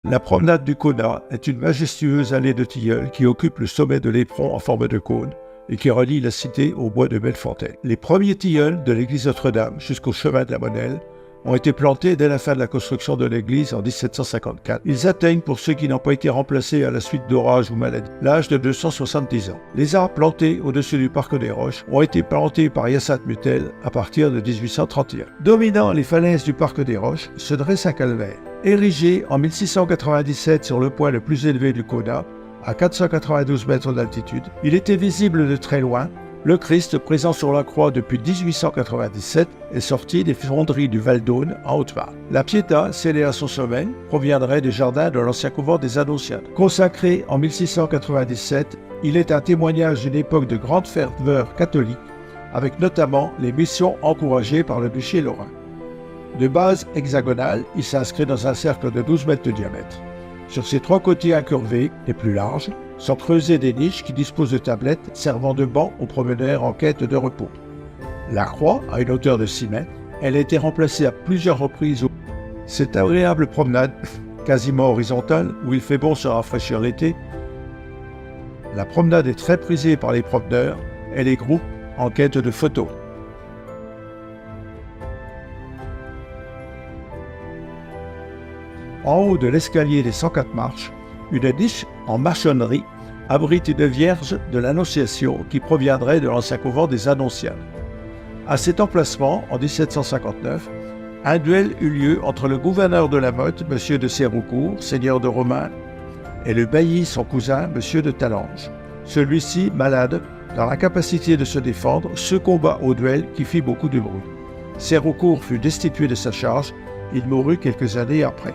La promenade du Conat est une majestueuse allée de tilleuls qui occupe le sommet de l'éperon en forme de cône et qui relie la cité au bois de Bellefontaine. Les premiers tilleuls de l'église Notre-Dame jusqu'au chemin de la Monelle ont été plantés dès la fin de la construction de l'église en 1754. Ils atteignent, pour ceux qui n'ont pas été remplacés à la suite d'orages ou maladies, l'âge de 270 ans. Les arbres plantés au-dessus du parc des Roches ont été plantés par Hyacinthe Mutel à partir de 1831. Dominant les falaises du parc des Roches se dresse un calvaire. Érigé en 1697 sur le point le plus élevé du Conat, à 492 mètres d'altitude, il était visible de très loin. Le Christ, présent sur la croix depuis 1897, est sorti des fonderies du Val-d'Aune en Haute-Marne. La Pietà, scellée à son sommet, proviendrait des jardins de l'ancien couvent des Annonciades. Consacré en 1697, il est un témoignage d'une époque de grande ferveur catholique, avec notamment les missions encouragées par le duché lorrain. De base hexagonale, il s'inscrit dans un cercle de 12 mètres de diamètre. Sur ses trois côtés incurvés et plus larges, sont creusées des niches qui disposent de tablettes servant de bancs aux promeneurs en quête de repos. La croix a une hauteur de 6 mètres. Elle a été remplacée à plusieurs reprises. Cette agréable promenade, quasiment horizontale, où il fait bon se rafraîchir l'été, la promenade est très prisée par les promeneurs et les groupes en quête de photos. En haut de l'escalier des 104 marches, une niche en maçonnerie abrite une Vierge de l'Annonciation qui proviendrait de l'ancien couvent des Annonciades. À cet emplacement, en 1759, un duel eut lieu entre le gouverneur de la Motte, M. de Séroucourt, seigneur de Romain, et le bailli, son cousin, M. de Talange. Celui-ci, malade, dans l'incapacité de se défendre, succomba au duel qui fit beaucoup de bruit. Séroucourt fut destitué de sa charge, il mourut quelques années après.